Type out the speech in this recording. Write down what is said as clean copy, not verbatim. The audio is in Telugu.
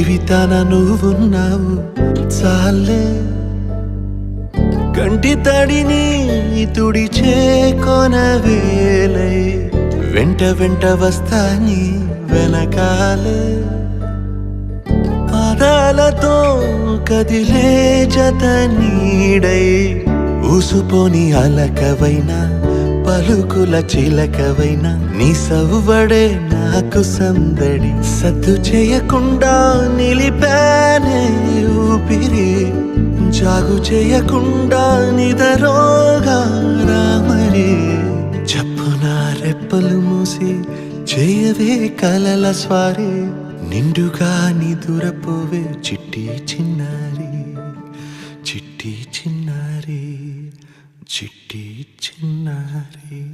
జీవితాన నువ్వున్నావు చాలే, కంటి తడిని తుడిచే కొనవేలై వెంట వెంట వస్తాని వెనకాలే, పాదాలతో కదిలే జత నీడై ఊసుపోని అలకవైనా పలుకుల చిలకవైనా నీ సవ్వడే నాకు సందడి, సద్దు చేయకుండా నిలిపానే ఊపిరి, జాగు చేయకుండా నిదరోగా రామరి, చప్పున రెప్పలు మూసి చేయవే కలల స్వారీ, నిండుగా నిదురపోవే చిట్టి చిన్నారి, చిట్టి చిన్నారి, చిట్టి చిన్నారి.